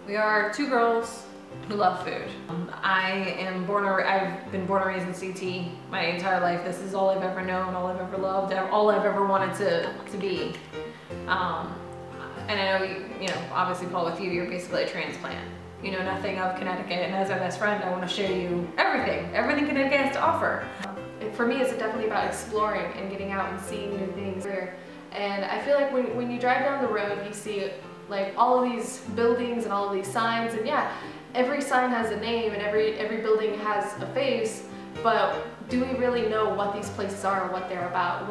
We are two girls who love food. I've been born and raised in CT my entire life. This is all I've ever known, all I've ever loved, all I've ever wanted to be. And I know, you know, obviously Paul, with you, you're basically a transplant. You know nothing of Connecticut, and as our best friend, I want to show you everything Connecticut has to offer. For me, it's definitely about exploring and getting out and seeing new things. And I feel like when you drive down the road, you see like all of these buildings and all of these signs, and yeah, every sign has a name and every building has a face, but do we really know what these places are or what they're about?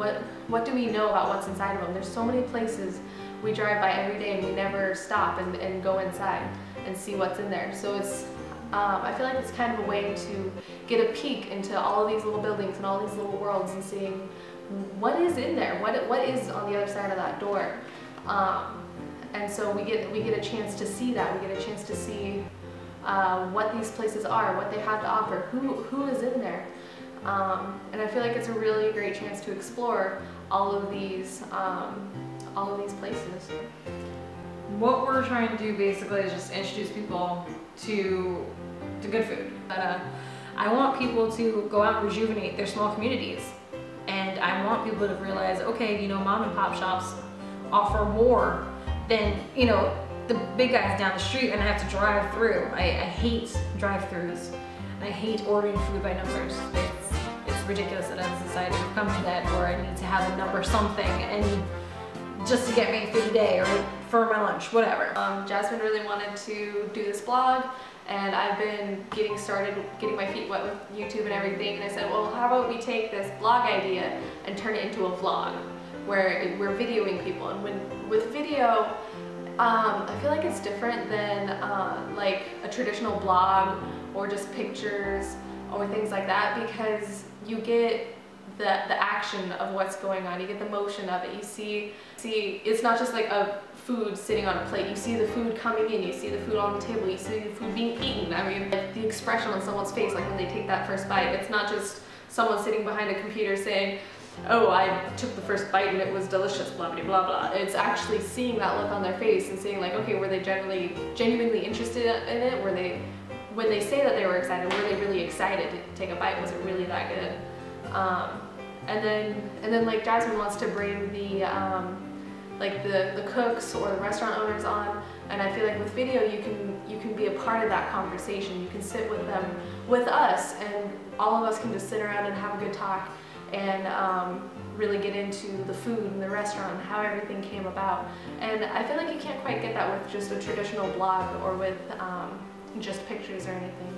What do we know about what's inside of them? There's so many places we drive by every day and we never stop and go inside and see what's in there. So it's I feel like it's kind of a way to get a peek into all of these little buildings and all these little worlds and seeing what is in there, what is on the other side of that door. And so we get a chance to see that. We get a chance to see what these places are, what they have to offer, who is in there. And I feel like it's a really great chance to explore all of these places. What we're trying to do basically is just introduce people to good food. But I want people to go out and rejuvenate their small communities. And I want people to realize, okay, you know, mom and pop shops offer more than, you know, the big guys down the street and I have to drive through. I hate drive-throughs. I hate ordering food by numbers. It's ridiculous that as a society we've come to that where I need to have a number something and just to get me through the day or for my lunch, whatever. Jasmine really wanted to do this blog, and I've been getting my feet wet with YouTube and everything, and I said, well, how about we take this blog idea and turn it into a vlog where we're videoing people. And with video, I feel like it's different than like a traditional blog or just pictures or things like that, because you get the action of what's going on, you get the motion of it, you see it's not just like a food sitting on a plate, you see the food coming in, you see the food on the table, you see the food being eaten. I mean, like the expression on someone's face, like when they take that first bite, it's not just someone sitting behind a computer saying, oh, I took the first bite and it was delicious, blah, blah, blah, blah. It's actually seeing that look on their face and seeing like, okay, were they genuinely interested in it? Were they, when they say that they were excited, were they really excited to take a bite? Was it really that good? And then like Jasmine wants to bring the like the cooks or the restaurant owners on, and I feel like with video you can be a part of that conversation. You can sit with them, with us, and all of us can just sit around and have a good talk and really get into the food and the restaurant and how everything came about. And I feel like you can't quite get that with just a traditional blog or with just pictures or anything.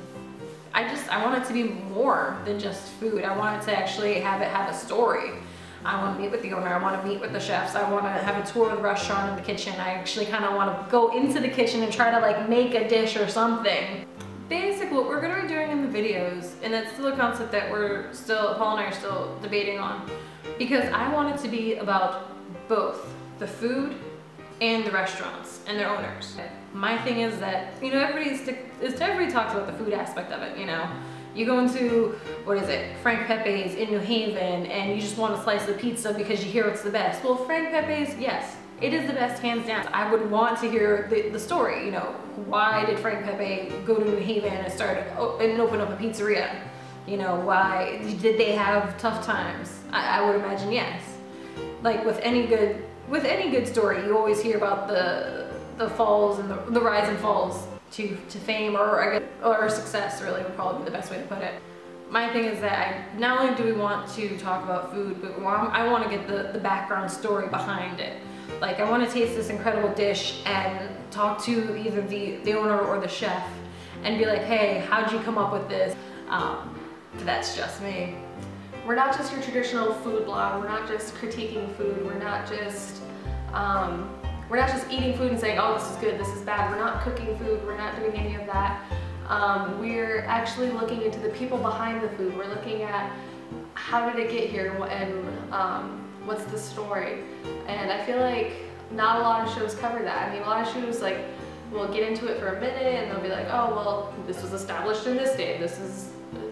I want it to be more than just food. I want it to actually have a story. I want to meet with the owner, I want to meet with the chefs, I want to have a tour of the restaurant and the kitchen. I actually kind of want to go into the kitchen and try to like make a dish or something. Basically what we're going to be doing in the videos, and that's still a concept that Paul and I are still debating on, because I want it to be about both the food and the restaurants and their owners. My thing is that, you know, everybody talks about the food aspect of it, you know. You go into, what is it, Frank Pepe's in New Haven and you just want a slice of pizza because you hear it's the best. Well, Frank Pepe's, yes, it is the best, hands down. I would want to hear the story, you know. Why did Frank Pepe go to New Haven and open up a pizzeria? You know, why did they have tough times? I would imagine yes. Like with any good story, you always hear about the falls and the rise and falls to fame or success, really would probably be the best way to put it. My thing is that not only do we want to talk about food, but I want to get the background story behind it. Like I want to taste this incredible dish and talk to either the owner or the chef and be like, hey, how'd you come up with this? But that's just me. We're not just your traditional food blog, we're not just critiquing food, we're not just eating food and saying, oh, this is good, this is bad. We're not cooking food, we're not doing any of that. We're actually looking into the people behind the food. We're looking at how did it get here and what's the story. And I feel like not a lot of shows cover that. I mean, a lot of shows like will get into it for a minute and they'll be like, oh, well, this was established in this day,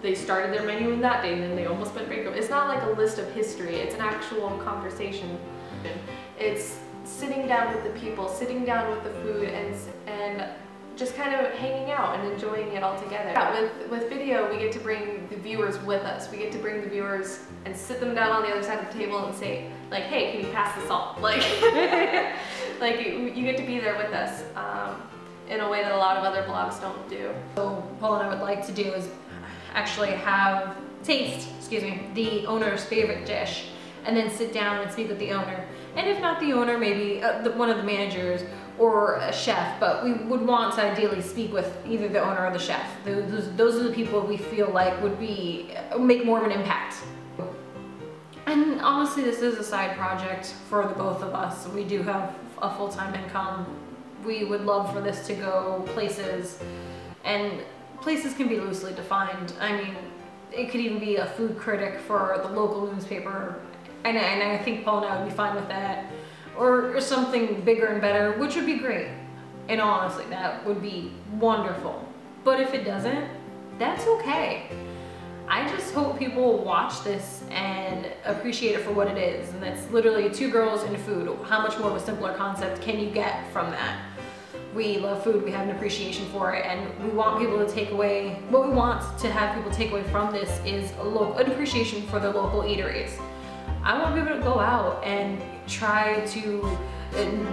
they started their menu in that day and then they almost went bankrupt. It's not like a list of history, it's an actual conversation. It's sitting down with the people, sitting down with the food and just kind of hanging out and enjoying it all together. Yeah, with video, we get to bring the viewers with us. We get to bring the viewers and sit them down on the other side of the table and say, like, hey, can you pass the salt? Like, like you get to be there with us in a way that a lot of other blogs don't do. So Paul and I would like to do is actually taste the owner's favorite dish, and then sit down and speak with the owner. And if not the owner, maybe one of the managers or a chef, but we would want to ideally speak with either the owner or the chef. Those are the people we feel like would make more of an impact. And honestly, this is a side project for the both of us. We do have a full-time income. We would love for this to go places, and places can be loosely defined. I mean, it could even be a food critic for the local newspaper, and I think Paul and I would be fine with that. Or something bigger and better, which would be great. And honestly, that would be wonderful. But if it doesn't, that's okay. I just hope people watch this and appreciate it for what it is. And that's literally 2 girls and food. How much more of a simpler concept can you get from that? We love food, we have an appreciation for it, and we want people to take away, what we want to have people take away from this is an appreciation for the local eateries. I want people to go out and try to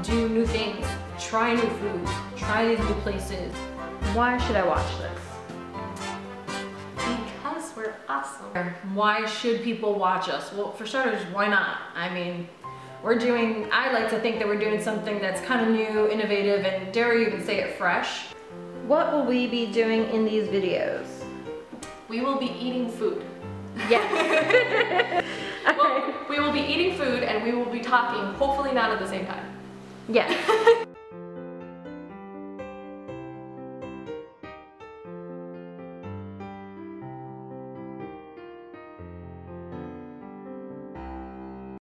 do new things, try new foods, try these new places. Why should I watch this? Because we're awesome. Why should people watch us? Well, for starters, why not? I mean, I like to think that we're doing something that's kind of new, innovative, and dare you even say it, fresh. What will we be doing in these videos? We will be eating food. Yes. Well, we will be eating food and we will be talking, hopefully not at the same time. Yes.